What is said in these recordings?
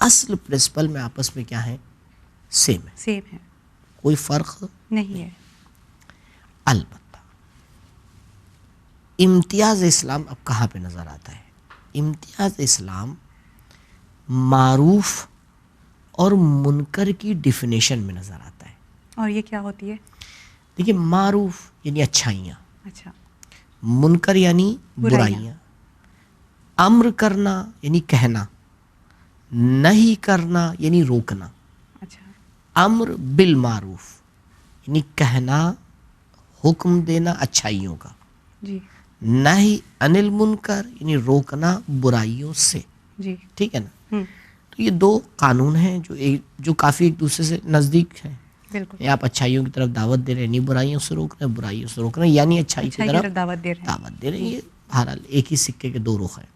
اصل پرنسپل میں آپس میں کیا ہے؟ سیم ہے، سیم ہے، کوئی فرق نہیں ہے. البتہ امتیاز اسلام اب کہاں پہ نظر آتا ہے؟ امتیاز اسلام معروف اور منکر کی ڈیفینیشن میں نظر آتا ہے. اور یہ کیا ہوتی ہے؟ دیکھیے، معروف یعنی اچھائیاں، اچھا، منکر یعنی برائیاں. امر کرنا یعنی کہنا، نہیں کرنا یعنی روکنا. اچھا، امر بالمعروف یعنی کہنا، حکم دینا اچھائیوں کا. جی نہی عن المنکر یعنی روکنا برائیوں سے. جی. ٹھیک ہے نا؟ ہوں، تو یہ دو قانون ہیں جو کافی ایک دوسرے سے نزدیک ہیں. بالکل. آپ اچھائیوں کی طرف دعوت دے رہے ہیں، نہیں برائیوں سے روک رہے ہیں، برائیوں سے روک رہے ہیں، یعنی اچھائی کی طرف دعوت دے رہے ہیں. دعوت دے رہے ہیں. یہ بہرحال ایک ہی سکے کے دو رخ ہیں.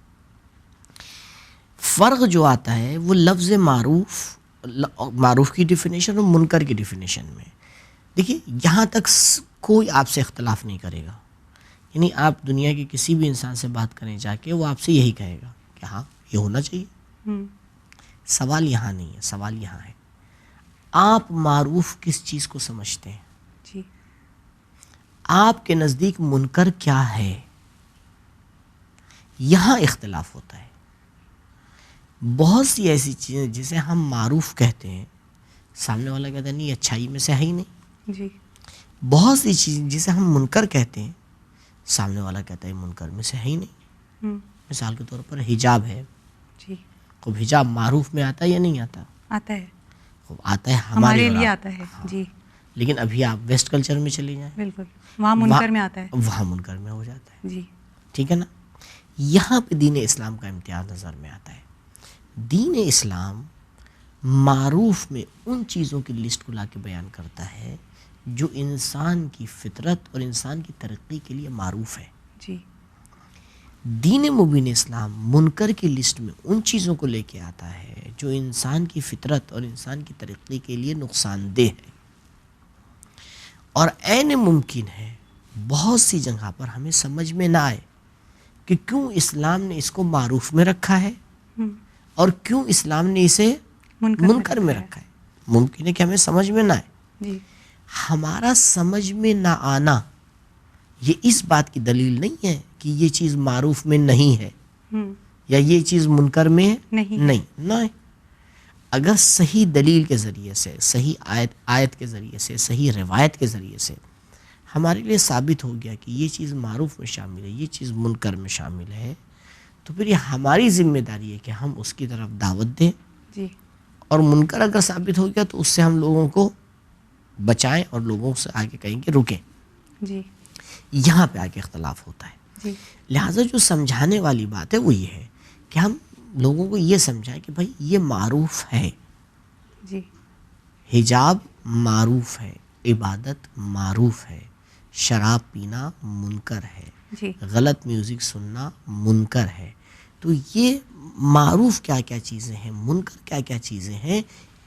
فرق جو آتا ہے وہ لفظ معروف کی ڈیفینیشن اور منکر کی ڈیفینیشن میں. دیکھیے، یہاں تک کوئی آپ سے اختلاف نہیں کرے گا. یعنی آپ دنیا کے کسی بھی انسان سے بات کریں جا کے، وہ آپ سے یہی کہے گا کہ ہاں یہ ہونا چاہیے. ہوں، سوال یہاں نہیں ہے، سوال یہاں ہے آپ معروف کس چیز کو سمجھتے ہیں؟ جی. آپ کے نزدیک منکر کیا ہے؟ یہاں اختلاف ہوتا ہے. بہت سی ایسی چیزیں جسے ہم معروف کہتے ہیں، سامنے والا کہتا ہے نہیں، اچھائی میں سے ہے ہی نہیں. جی. بہت سی چیزیں جسے ہم منکر کہتے ہیں، سامنے والا کہتا ہے منکر میں سے ہے ہی نہیں. ہوں، مثال کے طور پر حجاب ہے. جی. خوب حجاب معروف میں آتا ہے یا نہیں آتا؟ آتا ہے، خوب آتا ہے ہمارے لیے اور آتا ہے. جی، لیکن ابھی آپ ویسٹ کلچر میں چلے جائیں، بالکل، وہاں منکر میں آتا ہے. وہاں منکر میں ہو جاتا ہے. جی. ٹھیک ہے نا؟ یہاں پہ دین اسلام کا امتیاز نظر میں آتا ہے. دین اسلام معروف میں ان چیزوں کی لسٹ کو لا کے بیان کرتا ہے جو انسان کی فطرت اور انسان کی ترقی کے لیے معروف ہے. جی. دین مبین اسلام منکر کی لسٹ میں ان چیزوں کو لے کے آتا ہے جو انسان کی فطرت اور انسان کی ترقی کے لیے نقصان دہ ہے. اور عین ممکن ہے بہت سی جگہ پر ہمیں سمجھ میں نہ آئے کہ کیوں اسلام نے اس کو معروف میں رکھا ہے ہوں، اور کیوں اسلام نے اسے منکر میں رکھا ہے. ممکن ہے کہ ہمیں سمجھ میں نہ آئے. جی. ہمارا سمجھ میں نہ آنا یہ اس بات کی دلیل نہیں ہے کہ یہ چیز معروف میں نہیں ہے ہوں، یا یہ چیز منکر میں نہیں. نہیں. اگر صحیح دلیل کے ذریعے سے، صحیح آیت کے ذریعے سے، صحیح روایت کے ذریعے سے ہمارے لیے ثابت ہو گیا کہ یہ چیز معروف میں شامل ہے، یہ چیز منکر میں شامل ہے، تو پھر یہ ہماری ذمہ داری ہے کہ ہم اس کی طرف دعوت دیں. جی. اور منکر اگر ثابت ہو گیا تو اس سے ہم لوگوں کو بچائیں اور لوگوں سے آگے کہیں کہ رکیں. جی. یہاں پہ آگے اختلاف ہوتا ہے. جی. لہٰذا جو سمجھانے والی بات ہے وہ یہ ہے کہ ہم لوگوں کو یہ سمجھائیں کہ بھائی یہ معروف ہے. جی. حجاب معروف ہے، عبادت معروف ہے، شراب پینا منکر ہے، جی. غلط میوزک سننا منکر ہے. تو یہ معروف کیا کیا چیزیں ہیں، منکر کیا کیا چیزیں ہیں،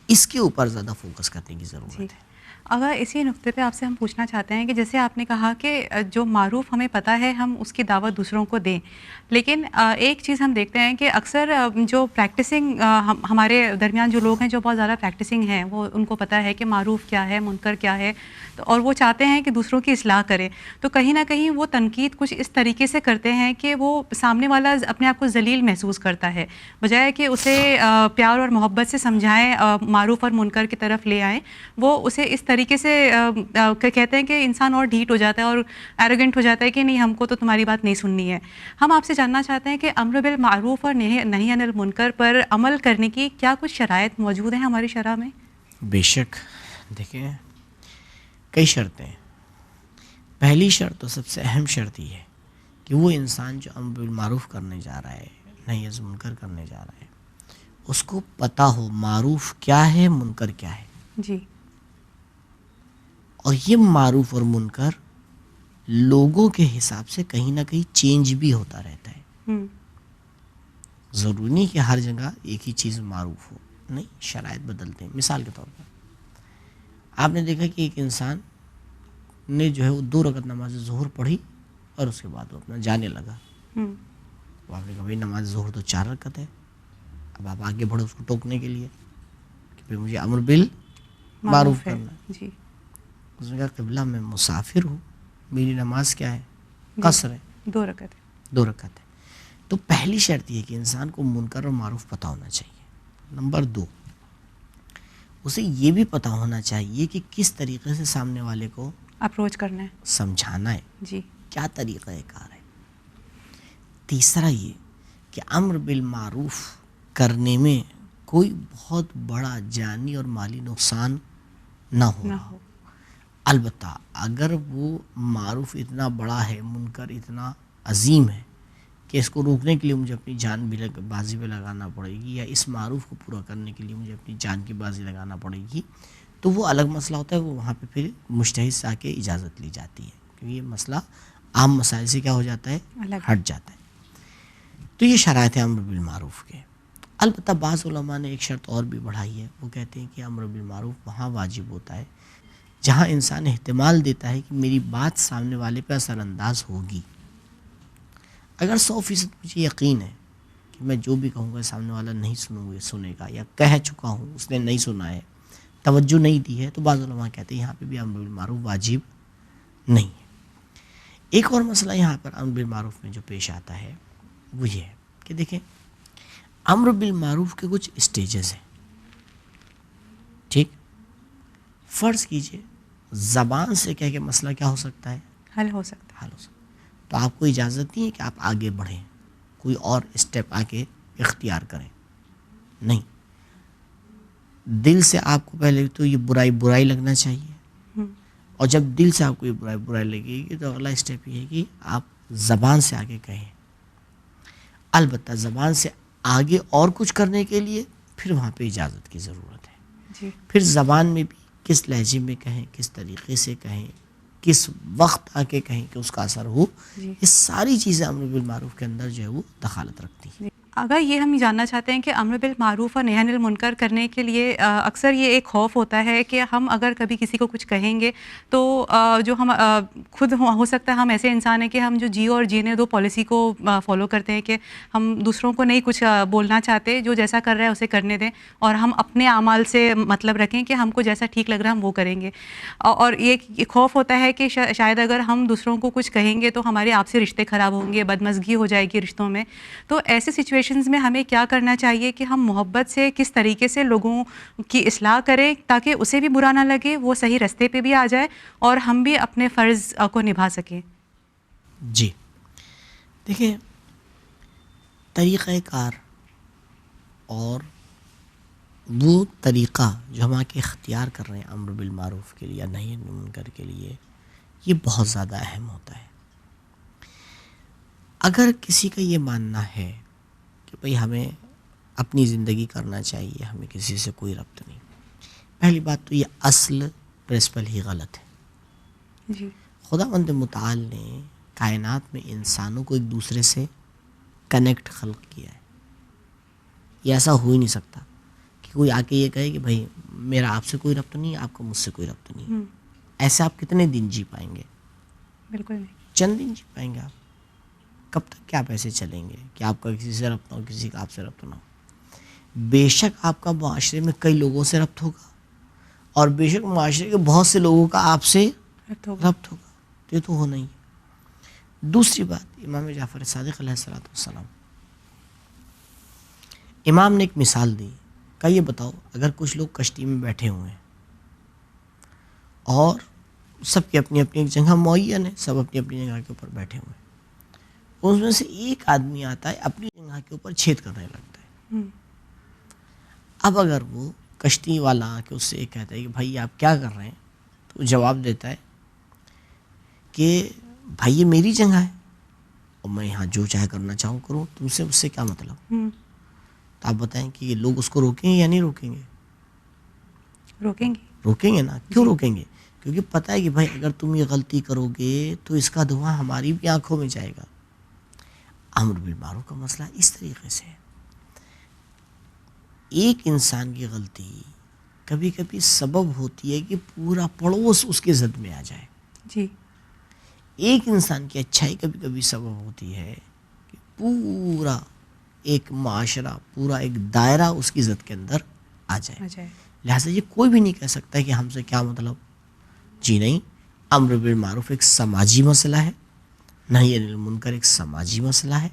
اس کے اوپر زیادہ فوکس کرنے کی ضرورت ہے. اگر اسی نقطے پہ آپ سے ہم پوچھنا چاہتے ہیں کہ جیسے آپ نے کہا کہ جو معروف ہمیں پتہ ہے ہم اس کی دعوت دوسروں کو دیں، لیکن ایک چیز ہم دیکھتے ہیں کہ اکثر جو پریکٹسنگ ہمارے درمیان جو لوگ ہیں جو بہت زیادہ پریکٹسنگ ہیں، وہ ان کو پتہ ہے کہ معروف کیا ہے، منکر کیا ہے، اور وہ چاہتے ہیں کہ دوسروں کی اصلاح کریں. تو کہیں نہ کہیں وہ تنقید کچھ اس طریقے سے کرتے ہیں کہ وہ سامنے والا اپنے آپ کو ذلیل محسوس کرتا ہے، بجائے کہ اسے پیار اور محبت سے سمجھائیں، معروف اور منکر کی طرف لے آئیں. وہ اسے اس طریقے سے کہتے ہیں کہ انسان اور ڈھیٹ ہو جاتا ہے اور ایروگنٹ ہو جاتا ہے کہ نہیں، ہم کو تو تمہاری بات نہیں سننی ہے. ہم آپ سے جاننا چاہتے ہیں کہ امر بالمعروف اور نہی عن المنکر پر عمل کرنے کی کیا کچھ شرائط موجود ہیں ہماری شرع میں؟ بے شک. دیکھیں، کئی شرطیں ہیں. پہلی شرط تو سب سے اہم شرط یہ ہے کہ وہ انسان جو امر بالمعروف کرنے جا رہا ہے، نہی عن المنکر کرنے جا رہا ہے، اس کو پتہ ہو معروف کیا ہے، منکر کیا ہے. جی. اور یہ معروف اور منکر لوگوں کے حساب سے کہیں نہ کہیں چینج بھی ہوتا رہتا ہے. ضروری نہیں کہ ہر جگہ ایک ہی چیز معروف ہو، نہیں، شرائط بدلتے ہیں. مثال کے طور پر آپ نے دیکھا کہ ایک انسان نے جو ہے وہ 2 رکعت نماز ظہر پڑھی اور اس کے بعد وہ اپنا جانے لگا. آپ نے کہا بھائی نماز ظہر تو 4 رکعت ہے. اب آپ آگے بڑھو اس کو ٹوکنے کے لیے کہ بھئی مجھے امر بالمعروف ہے کرنا ہے. جی اس نے کہا قبلہ میں مسافر ہوں, میری نماز کیا ہے, جی قصر ہے, 2 رکعت ہے. 2 رکعت ہے. تو پہلی شرط یہ ہے کہ انسان کو منکر اور معروف پتہ ہونا چاہیے. نمبر 2, اسے یہ بھی پتہ ہونا چاہیے کہ کس طریقے سے سامنے والے کو اپروچ کرنا ہے. سمجھانا ہے, جی کیا طریقہ کار ہے. تیسرا یہ کہ امر بالمعروف کرنے میں کوئی بہت بڑا جانی اور مالی نقصان نہ ہو رہا ہو. البتہ اگر وہ معروف اتنا بڑا ہے, منکر اتنا عظیم ہے کہ اس کو روکنے کے لیے مجھے اپنی جان بھی بازی پہ لگانا پڑے گی, یا اس معروف کو پورا کرنے کے لیے مجھے اپنی جان کی بازی لگانا پڑے گی, تو وہ الگ مسئلہ ہوتا ہے. وہ وہاں پہ پھر مجتہد سے آ کے اجازت لی جاتی ہے, کیونکہ یہ مسئلہ عام مسائل سے کیا ہو جاتا ہے, ہٹ جاتا ہے. تو یہ شرائط ہے امر بالمعروف کے. البتہ بعض علماء نے ایک شرط اور بھی بڑھائی ہے. وہ کہتے ہیں کہ امر بالمعروف وہاں واجب ہوتا ہے جہاں انسان احتمال دیتا ہے کہ میری بات سامنے والے پہ اثر انداز ہوگی. اگر 100% مجھے یقین ہے کہ میں جو بھی کہوں گا سامنے والا نہیں سنے گا, یا کہہ چکا ہوں اس نے نہیں سنا ہے, توجہ نہیں دی ہے, تو بعض علماء کہتے ہیں یہاں پہ بھی امر بالمعروف واجب نہیں ہے. ایک اور مسئلہ یہاں پر امر بالمعروف میں جو پیش آتا ہے وہ یہ ہے کہ دیکھیں, امر بالمعروف کے کچھ اسٹیجز ہیں. ٹھیک, فرض کیجئے زبان سے کہہ کے مسئلہ کیا ہو سکتا ہے, حل ہو سکتا ہے. حل ہو سکتا ہے. تو آپ کو اجازت نہیں ہے کہ آپ آگے بڑھیں, کوئی اور اسٹیپ آگے اختیار کریں. نہیں, دل سے آپ کو پہلے تو یہ برائی لگنا چاہیے, اور جب دل سے آپ کو یہ برائی لگے گی تو اگلا اسٹیپ یہ ہے کہ آپ زبان سے آگے کہیں. البتہ زبان سے آگے اور کچھ کرنے کے لیے پھر وہاں پہ اجازت کی ضرورت ہے. جی پھر زبان میں بھی کس لہجے میں کہیں, کس طریقے سے کہیں, کس وقت آ کے کہیں کہ اس کا اثر ہو, جی یہ ساری چیزیں امر بالمعروف کے اندر جو ہے وہ دخالت رکھتی ہیں. اگر یہ ہم جاننا چاہتے ہیں کہ امر بالمعروف اور نہی عن المنکر کرنے کے لیے اکثر یہ ایک خوف ہوتا ہے کہ ہم اگر کبھی کسی کو کچھ کہیں گے تو جو ہم خود ہو سکتا ہے ہم ایسے انسان ہیں کہ ہم جو جیو اور جینے دو پالیسی کو فالو کرتے ہیں کہ ہم دوسروں کو نہیں کچھ بولنا چاہتے, جو جیسا کر رہا ہے اسے کرنے دیں, اور ہم اپنے اعمال سے مطلب رکھیں کہ ہم کو جیسا ٹھیک لگ رہا ہے ہم وہ کریں گے. اور یہ خوف ہوتا ہے کہ شاید اگر ہم دوسروں کو کچھ کہیں گے تو ہمارے آپ سے رشتے خراب ہوں گے, بدمزگی ہو جائے گی رشتوں میں. تو ایسے سچویشنز میں ہمیں کیا کرنا چاہیے کہ ہم محبت سے کس طریقے سے لوگوں کی اصلاح کریں تاکہ اسے بھی برا نہ لگے, وہ صحیح رستے پہ بھی آ جائے اور ہم بھی اپنے فرض کو نبھا سکیں. جی دیکھیں, طریقہ کار اور وہ طریقہ جو ہم آ کے اختیار کر رہے ہیں امر بالمعروف کے لیے یا نہی عن المنکر کے لیے, یہ بہت زیادہ اہم ہوتا ہے. اگر کسی کا یہ ماننا ہے کہ بھئی ہمیں اپنی زندگی کرنا چاہیے, ہمیں کسی سے کوئی ربط نہیں, پہلی بات تو یہ اصل پرنسپل ہی غلط ہے. جی خداوند متعال نے کائنات میں انسانوں کو ایک دوسرے سے کنیکٹ خلق کیا ہے. یہ ایسا ہو ہی نہیں سکتا کہ کوئی آ کے یہ کہے کہ بھئی میرا آپ سے کوئی ربط نہیں, آپ کا مجھ سے کوئی ربط نہیں. ایسے آپ کتنے دن جی پائیں گے؟ بالکل نہیں, چند دن جی پائیں گے آپ. کب تک کیا پیسے چلیں گے کہ آپ کا کسی سے ربط نہ ہو, کسی کا آپ سے ربط نہ ہو. بے شک آپ کا معاشرے میں کئی لوگوں سے ربط ہوگا, اور بے شک معاشرے کے بہت سے لوگوں کا آپ سے ربط ہوگا. تو یہ تو ہونا ہی ہے. دوسری بات, امام جعفر صادق علیہ السلام, امام نے ایک مثال دی, کہ یہ بتاؤ اگر کچھ لوگ کشتی میں بیٹھے ہوئے ہیں اور سب کی اپنی اپنی ایک جگہ معین ہے, سب اپنی اپنی جگہ کے اوپر بیٹھے ہوئے ہیں, اس میں سے ایک آدمی آتا ہے اپنی جگہ کے اوپر چھید کرنے لگتا ہے. اب اگر وہ کشتی والا آ کے اس سے یہ کہتا ہے کہ بھائی آپ کیا کر رہے ہیں, تو جواب دیتا ہے کہ بھائی یہ میری جگہ ہے اور میں یہاں جو چاہے کرنا چاہوں کروں, تم سے اس سے کیا مطلب. تو آپ بتائیں کہ یہ لوگ اس کو روکیں گے یا نہیں روکیں گے؟ روکیں گے نا. کیوں روکیں گے؟ کیونکہ پتہ ہے کہ بھائی اگر تم یہ غلطی کرو گے تو اس کا دھواں ہماری بھی آنکھوں میں جائے گا. امر بالمعروف کا مسئلہ اس طریقے سے ہے. ایک انسان کی غلطی کبھی کبھی سبب ہوتی ہے کہ پورا پڑوس اس کے زد میں آ جائے. جی, ایک انسان کی اچھائی کبھی کبھی سبب ہوتی ہے کہ پورا ایک معاشرہ، پورا ایک دائرہ اس کی عزت کے اندر آ جائے. اچھا. لہٰذا یہ کوئی بھی نہیں کہہ سکتا کہ ہم سے کیا مطلب. جی نہیں، امر بالمعروف ایک سماجی مسئلہ ہے، نہی عن المنکر ایک سماجی مسئلہ ہے.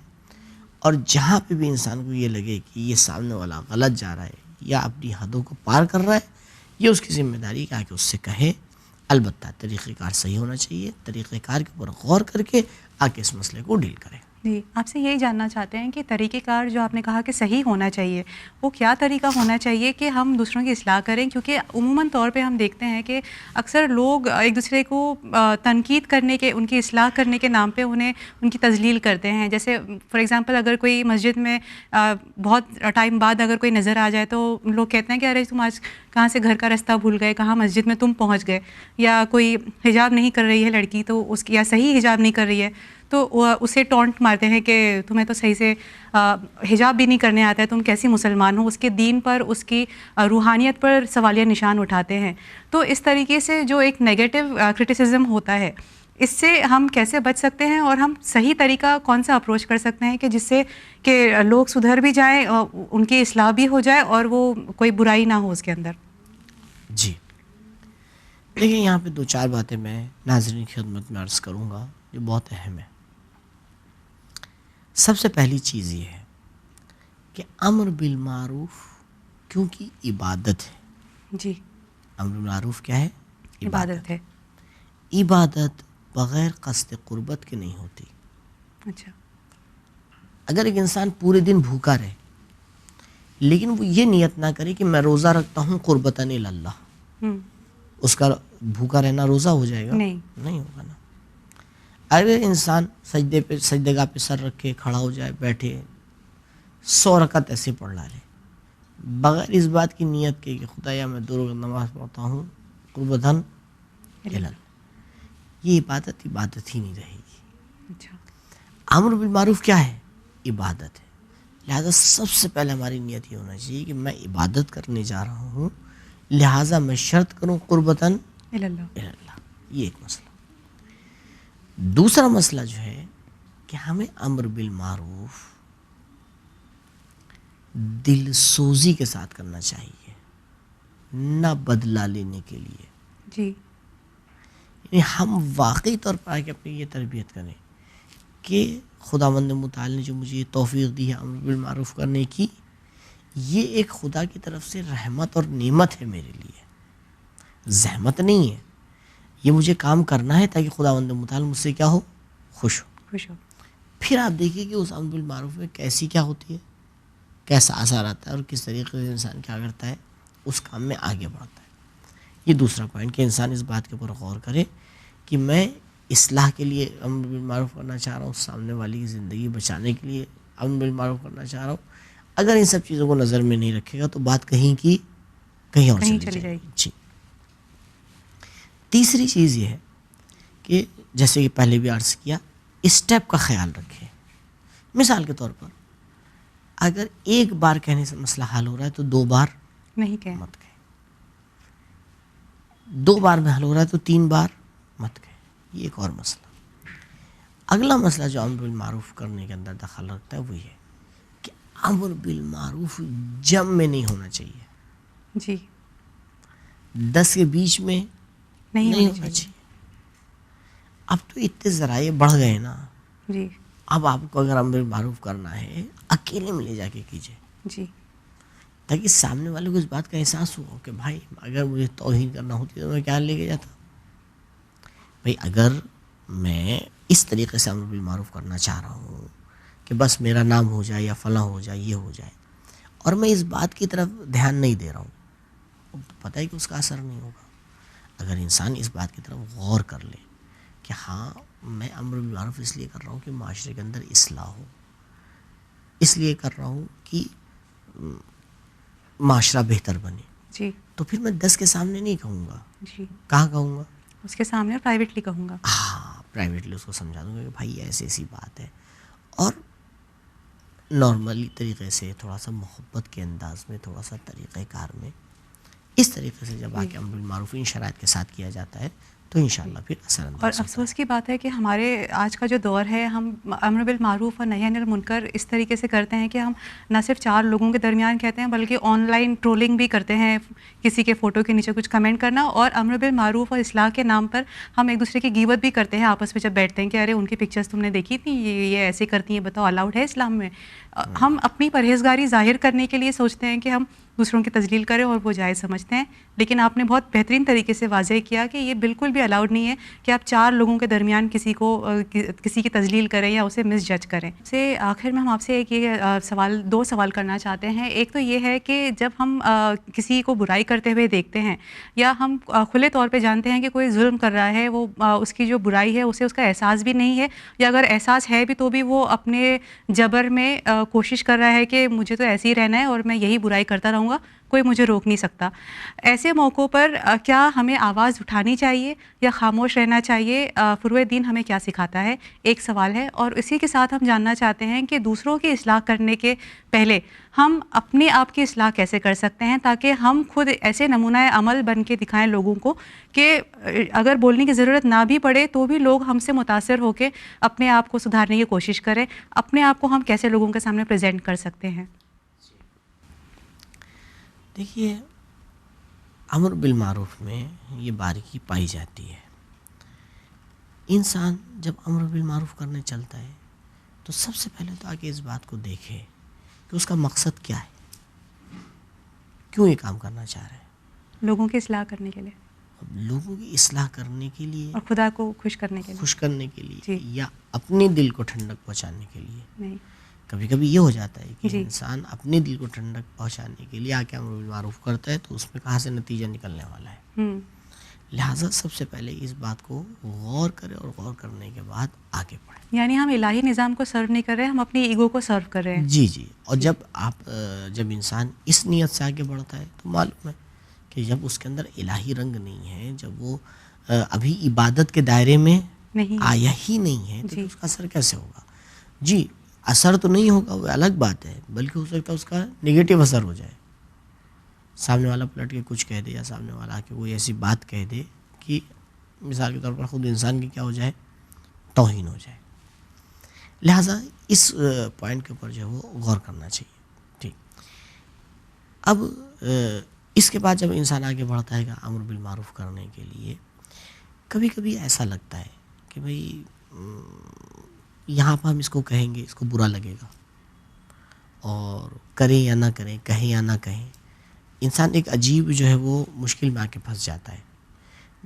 اور جہاں پہ بھی انسان کو یہ لگے کہ یہ سامنے والا غلط جا رہا ہے یا اپنی حدوں کو پار کر رہا ہے، یہ اس کی ذمہ داری ہے کہ اس سے کہے. البتہ طریقہ کار صحیح ہونا چاہیے، طریقہ کار کے اوپر غور کر کے آ کے اس مسئلے کو ڈیل کرے. جی، آپ سے یہی جاننا چاہتے ہیں کہ طریقہ کار جو آپ نے کہا کہ صحیح ہونا چاہیے، وہ کیا طریقہ ہونا چاہیے کہ ہم دوسروں کی اصلاح کریں؟ کیونکہ عموماً طور پہ ہم دیکھتے ہیں کہ اکثر لوگ ایک دوسرے کو تنقید کرنے کے، ان کی اصلاح کرنے کے نام پہ انہیں ان کی تذلیل کرتے ہیں. جیسے فار ایگزامپل اگر کوئی مسجد میں بہت ٹائم بعد اگر کوئی نظر آ جائے تو لوگ کہتے ہیں کہ ارے تم آج کہاں سے گھر کا رستہ بھول گئے، کہاں مسجد میں تم پہنچ گئے. یا کوئی حجاب نہیں کر رہی ہے لڑکی تو اس کی، یا صحیح حجاب نہیں کر رہی ہے تو اسے ٹونٹ مارتے ہیں کہ تمہیں تو صحیح سے حجاب بھی نہیں کرنے آتا ہے، تم کیسی مسلمان ہو. اس کے دین پر، اس کی روحانیت پر سوالیہ نشان اٹھاتے ہیں. تو اس طریقے سے جو ایک نیگیٹو کرٹیسزم ہوتا ہے، اس سے ہم کیسے بچ سکتے ہیں اور ہم صحیح طریقہ کون سا اپروچ کر سکتے ہیں کہ جس سے کہ لوگ سدھر بھی جائیں، ان کی اصلاح بھی ہو جائے اور وہ کوئی برائی نہ ہو اس کے اندر؟ جی دیکھیں، یہاں پہ 2-4 باتیں میں ناظرین کی خدمت میں عرض کروں گا جو بہت اہم ہے. سب سے پہلی چیز یہ ہے کہ امر بالمعروف کیونکہ عبادت ہے. جی، امر بالمعروف کیا ہے؟ عبادت ہے. عبادت بغیر قصد قربت کے نہیں ہوتی. اچھا. اگر ایک انسان پورے دن بھوکا رہے لیکن وہ یہ نیت نہ کرے کہ میں روزہ رکھتا ہوں قربتاً اللہ، اس کا بھوکا رہنا روزہ ہو جائے گا؟ نہیں ہوگا نا. اگر انسان سجدگاہ پہ سر رکھ کے کھڑا ہو جائے، بیٹھے 100 رکعت ایسے پڑھ لے بغیر اس بات کی نیت کے کہ خدایا میں 2 رکعت نماز پڑھتا ہوں قربتاً اللہ، یہ عبادت ہی نہیں رہے گی. اچھا. امر بالمعروف کیا ہے؟ عبادت ہے. لہذا سب سے پہلے ہماری نیت یہ ہونا چاہیے کہ میں عبادت کرنے جا رہا ہوں، لہٰذا میں شرط کروں قربتاً اللہ. یہ ایک مسئلہ. دوسرا مسئلہ جو ہے کہ ہمیں امر بالمعروف دل سوزی کے ساتھ کرنا چاہیے، نہ بدلہ لینے کے لیے. جی. یعنی ہم واقعی طور پر آگے اپنی یہ تربیت کریں کہ خداوند متعال نے جو مجھے یہ توفیق دی ہے امر بالمعروف کرنے کی، یہ ایک خدا کی طرف سے رحمت اور نعمت ہے میرے لیے، زحمت نہیں ہے. یہ مجھے کام کرنا ہے تاکہ خداوند متعال مجھ سے کیا ہو؟ خوش ہو. پھر آپ دیکھیے کہ اس امر بالمعروف میں کیسی کیا ہوتی ہے، کیسا اثر آتا ہے اور کس طریقے سے انسان کیا کرتا ہے، اس کام میں آگے بڑھتا ہے. یہ دوسرا پوائنٹ کہ انسان اس بات کے اوپر غور کرے کہ میں اصلاح کے لیے امر بالمعروف کرنا چاہ رہا ہوں، سامنے والی کی زندگی بچانے کے لیے امر بالمعروف کرنا چاہ رہا ہوں. اگر ان سب چیزوں کو نظر میں نہیں رکھے گا تو بات کہیں کی کہیں اور چلی جائے گی. جی. تیسری چیز یہ ہے کہ جیسے کہ پہلے بھی عرض کیا، اسٹیپ کا خیال رکھیں. مثال کے طور پر اگر ایک بار کہنے سے مسئلہ حل ہو رہا ہے تو 2 بار نہیں کہیں، مت کہیں. 2 بار میں حل ہو رہا ہے تو 3 بار مت کہیں. یہ ایک اور مسئلہ. اگلا مسئلہ جو امر بالمعروف کرنے کے اندر دخل رکھتا ہے وہ یہ کہ امر بالمعروف جم میں نہیں ہونا چاہیے. جی. 10 کے بیچ میں نہیں ہونا چاہیے. اب تو اتنے ذرائع بڑھ گئے نا. جی. اب آپ کو اگر امر معروف کرنا ہے اکیلے میں لے جا کے کیجیے. جی. تاکہ سامنے والے کو اس بات کا احساس ہو کہ بھائی اگر مجھے توہین کرنا ہوتی تو میں کیا لے کے جاتا. بھائی اگر میں اس طریقے سے امر بالمعروف کرنا چاہ رہا ہوں کہ بس میرا نام ہو جائے یا فلاں ہو جائے، یہ ہو جائے، اور میں اس بات کی طرف دھیان نہیں دے رہا ہوں، پتہ ہے کہ اس کا اثر نہیں ہوگا. اگر انسان اس بات کی طرف غور کر لے کہ ہاں میں امر بالمعروف اس لیے کر رہا ہوں کہ معاشرے کے اندر اصلاح ہو، اس لیے کر رہا ہوں کہ معاشرہ بہتر بنے، جی، تو پھر میں 10 کے سامنے نہیں کہوں گا. جی. کہاں کہوں گا؟ اس کے سامنے پرائیویٹلی کہوں گا. ہاں، پرائیویٹلی اس کو سمجھا دوں گا کہ بھائی ایسی ایسی بات ہے. اور نارملی طریقے سے تھوڑا سا محبت کے انداز میں، تھوڑا سا طریقہ کار میں، اس طریقے سے جب آ کے امر بالمعروف ان شرائط کے ساتھ کیا جاتا ہے تو انشاءاللہ پھر اثر انداز اور ہوتا ہے۔ افسوس کی بات ہے کہ ہمارے آج کا جو دور ہے، ہم امر بالمعروف اور نہی عن المنکر اس طریقے سے کرتے ہیں کہ ہم نہ صرف 4 لوگوں کے درمیان کہتے ہیں بلکہ آن لائن ٹرولنگ بھی کرتے ہیں، کسی کے فوٹو کے نیچے کچھ کمنٹ کرنا، اور امر بالمعروف اور اصلاح کے نام پر ہم ایک دوسرے کی غیبت بھی کرتے ہیں آپس میں جب بیٹھتے ہیں کہ ارے ان کی پکچرز تم نے دیکھی تھی، یہ ایسے کرتی ہیں، بتاؤ الاؤڈ ہے اسلام میں؟ ہم اپنی پرہیزگاری ظاہر کرنے کے لیے سوچتے ہیں کہ ہم دوسروں کی تذلیل کریں اور وہ جائز سمجھتے ہیں، لیکن آپ نے بہت بہترین طریقے سے واضح کیا کہ یہ بالکل بھی الاؤڈ نہیں ہے کہ آپ 4 لوگوں کے درمیان کسی کی تذلیل کریں یا اسے مس جج کریں۔ سے آخر میں ہم آپ سے ایک یہ دو سوال کرنا چاہتے ہیں۔ ایک تو یہ ہے کہ جب ہم کسی کو برائی کرتے ہوئے دیکھتے ہیں یا ہم کھلے طور پہ جانتے ہیں کہ کوئی ظلم کر رہا ہے، وہ اس کی جو برائی ہے اسے اس کا احساس بھی نہیں ہے، یا اگر احساس ہے بھی تو بھی وہ اپنے جبر میں کوشش کر رہا ہے کہ مجھے تو ایسے ہی رہنا ہے اور میں یہی برائی کرتا رہوں گا، کوئی مجھے روک نہیں سکتا، ایسے موقعوں پر کیا ہمیں آواز اٹھانی چاہیے یا خاموش رہنا چاہیے؟ فروع دین ہمیں کیا سکھاتا ہے؟ ایک سوال ہے، اور اسی کے ساتھ ہم جاننا چاہتے ہیں کہ دوسروں کی اصلاح کرنے کے پہلے ہم اپنے آپ کی اصلاح کیسے کر سکتے ہیں تاکہ ہم خود ایسے نمونہ عمل بن کے دکھائیں لوگوں کو کہ اگر بولنے کی ضرورت نہ بھی پڑے تو بھی لوگ ہم سے متاثر ہو کے اپنے آپ کو سدھارنے کی کوشش کریں۔ اپنے آپ کو ہم کیسے لوگوں کے سامنے پریزنٹ کر سکتے ہیں؟ دیکھیے، امر بالمعروف میں یہ باریکی پائی جاتی ہے۔ انسان جب امر بالمعروف کرنے چلتا ہے تو سب سے پہلے تو آگے اس بات کو دیکھے کہ اس کا مقصد کیا ہے، کیوں یہ کام کرنا چاہ رہا ہے۔ لوگوں کی اصلاح کرنے کے لیے، لوگوں کی اصلاح کرنے کے لیے، اور خدا کو خوش کرنے کے لیے، خوش کرنے کے لیے، جی، یا اپنے دل کو ٹھنڈک پہنچانے کے لیے؟ نہیں، کبھی کبھی یہ ہو جاتا ہے کہ جی، انسان اپنے دل کو ٹھنڈک پہنچانے کے لیے آ کے امر بالمعروف کرتا ہے تو اس میں کہاں سے نتیجہ نکلنے والا ہے۔ لہٰذا سب سے پہلے اس بات کو غور کرے اور غور کرنے کے بعد آگے بڑھے۔ یعنی ہم الہی نظام کو سرو نہیں کر رہے، ہم اپنی ایگو کو سرو کر رہے ہیں۔ جی جی، اور جب انسان اس نیت سے آگے بڑھتا ہے تو معلوم ہے کہ جب اس کے اندر الہی رنگ نہیں ہے، جب وہ ابھی عبادت کے دائرے میں آیا ہی نہیں ہے تو اس کا اثر کیسے ہوگا؟ جی، اثر تو نہیں ہوگا، وہ الگ بات ہے، بلکہ ہو سکتا ہے اس کا نگیٹو اثر ہو جائے، سامنے والا پلٹ کے کچھ کہہ دے یا سامنے والا کہ کوئی ایسی بات کہہ دے کہ مثال کے طور پر خود انسان کی کیا ہو جائے، توہین ہو جائے۔ لہٰذا اس پوائنٹ کے اوپر جو ہے وہ غور کرنا چاہیے۔ ٹھیک، اب اس کے بعد جب انسان آگے بڑھتا ہے امر بالمعروف کرنے کے لیے، کبھی کبھی ایسا لگتا ہے کہ بھئی یہاں پر ہم اس کو کہیں گے، اس کو برا لگے گا، اور کریں یا نہ کریں، کہیں یا نہ کہیں، انسان ایک عجیب جو ہے وہ مشکل میں آ کے پھنس جاتا ہے۔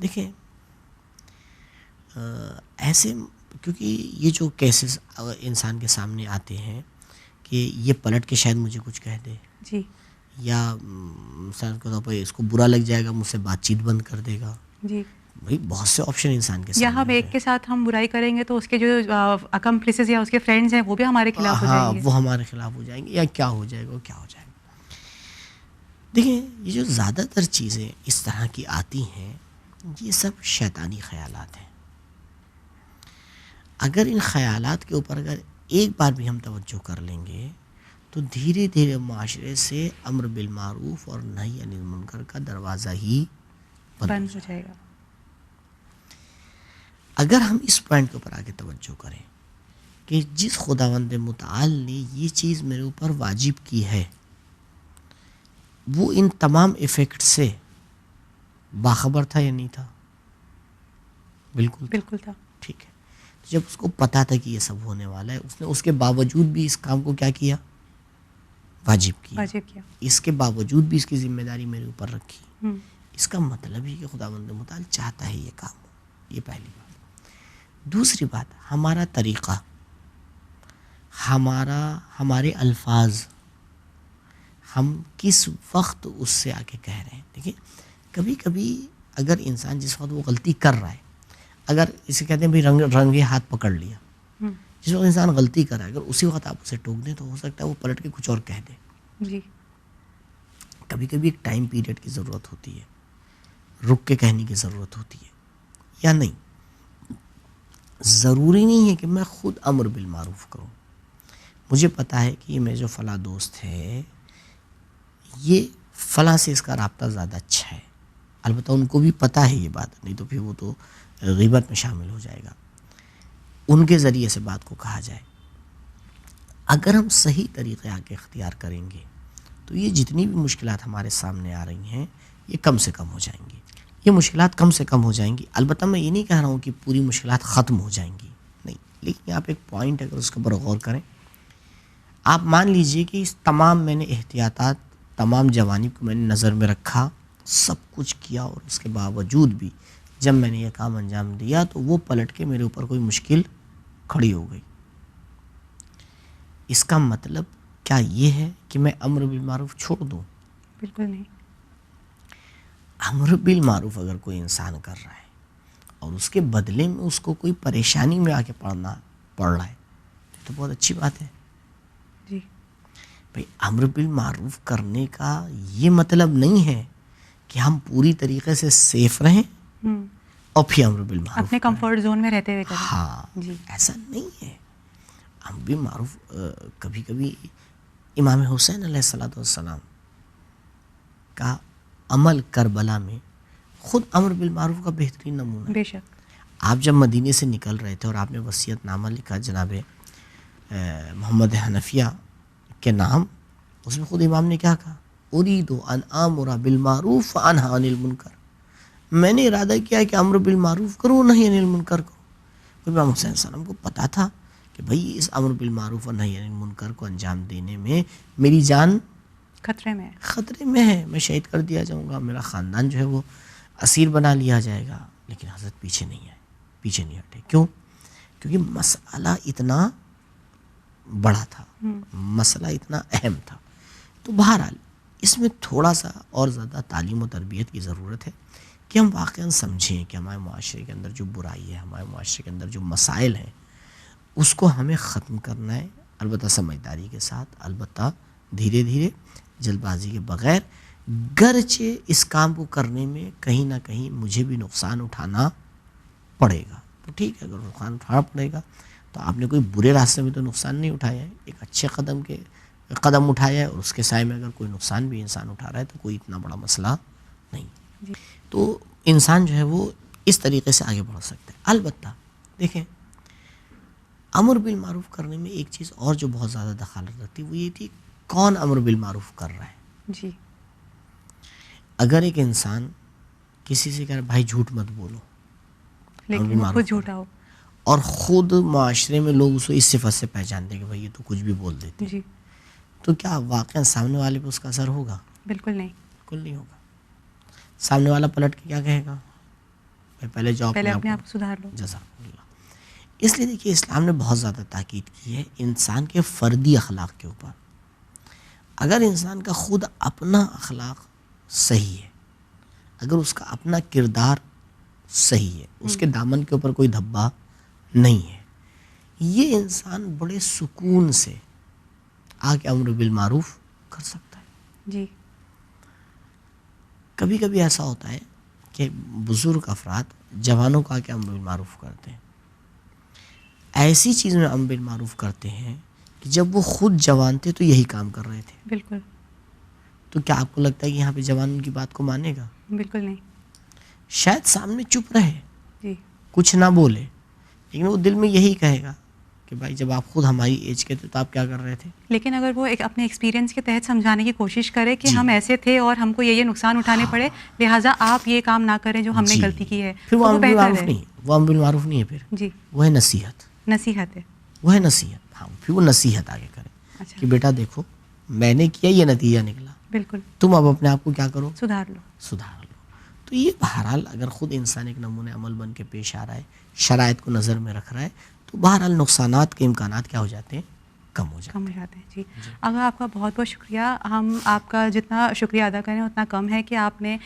دیکھیں، ایسے کیونکہ یہ جو کیسز انسان کے سامنے آتے ہیں کہ یہ پلٹ کے شاید مجھے کچھ کہہ دے، جی، یا مثال کے طور پر اس کو برا لگ جائے گا، مجھ سے بات چیت بند کر دے گا، جی، بھائی بہت سے آپشن انسان کے سامنے یا ہم ایک کے ساتھ ہم برائی کریں گے تو اس کے جو اکمپلیسز یا اس کے فرینڈز ہیں وہ بھی ہمارے خلاف ہو جائیں گے، وہ ہمارے خلاف ہو جائیں گے، یا کیا ہو جائے گا، کیا ہو جائے گا۔ دیکھیں، یہ جو زیادہ تر چیزیں اس طرح کی آتی ہیں یہ سب شیطانی خیالات ہیں۔ اگر ان خیالات کے اوپر اگر ایک بار بھی ہم توجہ کر لیں گے تو دھیرے دھیرے معاشرے سے امر بالمعروف اور نہی عن المنکر کا دروازہ ہی بند ہو جائے گا۔ اگر ہم اس پوائنٹ کے اوپر آگے توجہ کریں کہ جس خداوند متعال نے یہ چیز میرے اوپر واجب کی ہے وہ ان تمام ایفیکٹ سے باخبر تھا یا نہیں تھا؟ بالکل تھا۔ ٹھیک ہے، جب اس کو پتا تھا کہ یہ سب ہونے والا ہے، اس نے اس کے باوجود بھی اس کام کو کیا کیا؟ واجب کیا۔ اس کے باوجود بھی اس کی ذمہ داری میرے اوپر رکھی۔ اس کا مطلب ہی کہ خداوند متعال چاہتا ہے یہ کام ہو۔ یہ پہلی بات۔ دوسری بات، ہمارا طریقہ، ہمارے الفاظ، ہم کس وقت اس سے آ کے کہہ رہے ہیں۔ دیکھیں، کبھی کبھی اگر انسان جس وقت وہ غلطی کر رہا ہے، اگر اسے کہتے ہیں بھائی رنگے ہاتھ پکڑ لیا، جس وقت انسان غلطی کر رہا ہے اگر اسی وقت آپ اسے ٹوک دیں تو ہو سکتا ہے وہ پلٹ کے کچھ اور کہہ دے۔ جی، کبھی کبھی ایک ٹائم پیریڈ کی ضرورت ہوتی ہے، رک کے کہنے کی ضرورت ہوتی ہے، یا نہیں، ضروری نہیں ہے کہ میں خود امر بالمعروف کروں۔ مجھے پتا ہے کہ یہ میرے جو فلاں دوست ہے، یہ فلاں سے اس کا رابطہ زیادہ اچھا ہے، البتہ ان کو بھی پتہ ہے یہ بات، نہیں تو پھر وہ تو غیبت میں شامل ہو جائے گا. ان کے ذریعے سے بات کو کہا جائے. اگر ہم صحیح طریقے آگے اختیار کریں گے تو یہ جتنی بھی مشکلات ہمارے سامنے آ رہی ہیں یہ کم سے کم ہو جائیں گی. یہ مشکلات کم سے کم ہو جائیں گی. البتہ میں یہ نہیں کہہ رہا ہوں کہ پوری مشکلات ختم ہو جائیں گی، نہیں، لیکن آپ ایک پوائنٹ اگر اس کے اوپر غور کریں، آپ مان لیجئے کہ اس تمام میں نے احتیاطات، تمام جوانب کو میں نے نظر میں رکھا، سب کچھ کیا، اور اس کے باوجود بھی جب میں نے یہ کام انجام دیا تو وہ پلٹ کے میرے اوپر کوئی مشکل کھڑی ہو گئی. اس کا مطلب کیا یہ ہے کہ میں امر بالمعروف چھوڑ دوں؟ بالکل نہیں. امر بالمعروف اگر کوئی انسان کر رہا ہے اور اس کے بدلے میں اس کو کوئی پریشانی میں آ کے پڑ رہا ہے تو بہت اچھی بات ہے. جی بھائی امر بالمعروف کرنے کا یہ مطلب نہیں ہے کہ ہم پوری طریقے سے سیف رہیں اور پھر امر بالمعروف اپنے کمفرٹ زون میں رہتے ہوئے کریں. ہاں جی ایسا نہیں ہے. امر بالمعروف کبھی کبھی امام حسین علیہ الصلوۃ والسلام کا عمل کربلا میں خود امر بالمعروف کا بہترین نمونہ ہے. بے شک. آپ جب مدینے سے نکل رہے تھے اور آپ نے وصیت نامہ لکھا جناب محمد حنفیہ کے نام، اس میں خود امام نے کیا کہا؟ اريد ان آمر بالمعروف وانہی عن المنکر. میں نے ارادہ کیا کہ امر بالمعروف کروں، نہی عن المنکر کروں. امام حسین السلام کو پتا تھا کہ بھئی اس امر بالمعروف اور نہی عن المنکر کو انجام دینے میں میری جان خطرے میں ہے، میں شہید کر دیا جاؤں گا، میرا خاندان جو ہے وہ اسیر بنا لیا جائے گا. لیکن حضرت پیچھے نہیں ہٹے. کیوں؟ کیونکہ مسئلہ اتنا بڑا تھا، مسئلہ اتنا اہم تھا. تو بہرحال اس میں تھوڑا سا اور زیادہ تعلیم و تربیت کی ضرورت ہے کہ ہم واقعاً سمجھیں کہ ہمارے معاشرے کے اندر جو برائی ہے، ہمارے معاشرے کے اندر جو مسائل ہیں، اس کو ہمیں ختم کرنا ہے، البتہ سمجھداری کے ساتھ، البتہ دھیرے دھیرے، جلد بازی کے بغیر. گرچہ اس کام کو کرنے میں کہیں نہ کہیں مجھے بھی نقصان اٹھانا پڑے گا، تو ٹھیک ہے، اگر نقصان اٹھانا پڑے گا تو آپ نے کوئی برے راستے میں تو نقصان نہیں اٹھایا ہے، ایک اچھے قدم اٹھایا ہے، اور اس کے سائے میں اگر کوئی نقصان بھی انسان اٹھا رہا ہے تو کوئی اتنا بڑا مسئلہ نہیں. جی. تو انسان جو ہے وہ اس طریقے سے آگے بڑھ سکتا ہے. البتہ دیکھیں، امر بالمعروف کرنے میں ایک چیز اور جو بہت زیادہ دخالت رکھتی وہ یہ تھی، کون امر بالمعروف کر رہا ہے. جی. اگر ایک انسان کسی سے کہہ رہا ہے بھائی جھوٹ مت بولو، لیکن وہ خود جھوٹا ہو، اور خود معاشرے میں لوگ اس کو اس صفت سے پہچانتے ہیں کہ بھائی یہ تو کچھ بھی بول دیتے ہیں، جی، تو کیا واقعا سامنے والے پہ اس کا اثر ہوگا؟ بالکل نہیں. بالکل نہیں ہوگا. سامنے والا پلٹ کے کیا کہے گا؟ پہلے اپنے آپ کو سدھار لو. جزاک اللہ. اس لیے دیکھیے اسلام نے بہت زیادہ تاکید کی ہے انسان کے فردی اخلاق کے اوپر. اگر انسان کا خود اپنا اخلاق صحیح ہے، اگر اس کا اپنا کردار صحیح ہے، اس کے دامن کے اوپر کوئی دھبا نہیں ہے، یہ انسان بڑے سکون سے آ کے امر بالمعروف کر سکتا ہے. جی. کبھی کبھی ایسا ہوتا ہے کہ بزرگ افراد جوانوں کا کہ امر بالمعروف کرتے ہیں، ایسی چیز میں امر بالمعروف کرتے ہیں کہ جب وہ خود جوان تھے تو یہی کام کر رہے تھے. بالکل. تو کیا آپ کو لگتا ہے کہ یہاں پہ جوان ان کی بات کو مانے گا؟ بالکل نہیں. شاید سامنے چپ رہے، جی. کچھ نہ بولے، لیکن وہ دل میں یہی کہے گا کہ بھائی جب آپ خود ہماری ایج کے تھے تو آپ کیا کر رہے تھے. لیکن اگر وہ ایک اپنے ایکسپیرینس کے تحت سمجھانے کی کوشش کرے کہ جی. ہم ایسے تھے اور ہم کو یہ نقصان اٹھانے پڑے، لہٰذا آپ یہ کام نہ کریں جو ہم نے جی. غلطی کی ہے، پھر تو وہ امر بہتر بالمعروف ہے. نہیں، وہ امر بالمعروف نہیں ہے، پھر جی. وہ ہے نصیحت. نصیحت ہے. وہ ہے نصیحت. ہاں، پھر وہ نصیحت آگے کرے اچھا. کہ بیٹا دیکھو میں نے کیا، یہ نتیجہ نکلا، بالکل. تم اب اپنے آپ کو کیا کرو، سدھار لو. سدھار لو. تو یہ بہرحال اگر خود انسان ایک نمونہ عمل بن کے پیش آ رہا ہے، شرائط کو نظر میں رکھ رہا ہے، تو بہرحال نقصانات کے امکانات کیا ہو جاتے ہیں؟ کم ہو جاتے ہیں. جی. اگر آپ کا بہت بہت شکریہ. ہم آپ کا جتنا شکریہ ادا کریں اتنا کم ہے کہ آپ نے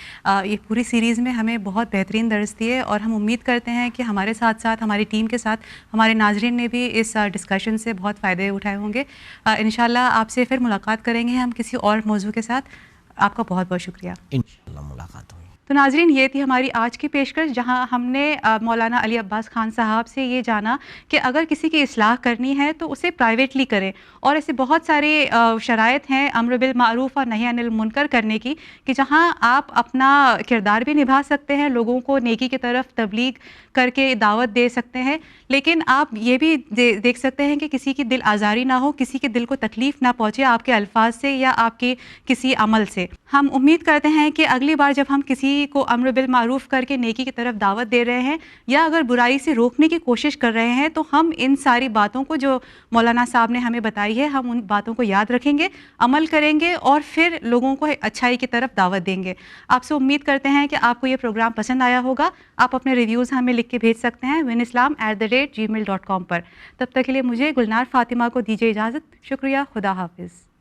یہ پوری سیریز میں ہمیں بہت بہترین درس دیے، اور ہم امید کرتے ہیں کہ ہمارے ساتھ ساتھ ہماری ٹیم کے ساتھ ہمارے ناظرین نے بھی اس ڈسکشن سے بہت فائدے اٹھائے ہوں گے. انشاءاللہ آپ سے پھر ملاقات کریں گے ہم کسی اور موضوع کے ساتھ. آپ کا بہت بہت شکریہ. انشاءاللہ ملاقات ہوگی. تو ناظرین یہ تھی ہماری آج کی پیشکش جہاں ہم نے مولانا علی عباس خان صاحب سے یہ جانا کہ اگر کسی کی اصلاح کرنی ہے تو اسے پرائیویٹلی کریں، اور ایسے بہت سارے شرائط ہیں امر بالمعروف اور نہی عن المنکر کرنے کی کہ جہاں آپ اپنا کردار بھی نبھا سکتے ہیں، لوگوں کو نیکی کی طرف تبلیغ کر کے دعوت دے سکتے ہیں، لیکن آپ یہ بھی دیکھ سکتے ہیں کہ کسی کی دل آزاری نہ ہو، کسی کے دل کو تکلیف نہ پہنچے آپ کے الفاظ سے یا آپ کے کسی عمل سے۔ ہم امید کرتے ہیں کہ اگلی بار جب ہم کسی کو امر بالمعروف کر کے نیکی کی طرف دعوت دے رہے ہیں یا اگر برائی سے روکنے کی کوشش کر رہے ہیں تو ہم ان ساری باتوں کو جو مولانا صاحب نے ہمیں بتائی ہے ہم ان باتوں کو یاد رکھیں گے، عمل کریں گے اور پھر لوگوں کو اچھائی کی طرف دعوت دیں گے۔ آپ سے امید کرتے ہیں کہ آپ کو یہ پروگرام پسند آیا ہوگا۔ آپ اپنے ریویوز ہمیں لکھ کے بھیج سکتے ہیں winislam@gmail.com پر۔ تب تک کے لیے مجھے گلنار فاطمہ کو دیجیے اجازت۔ شکریہ، خدا حافظ۔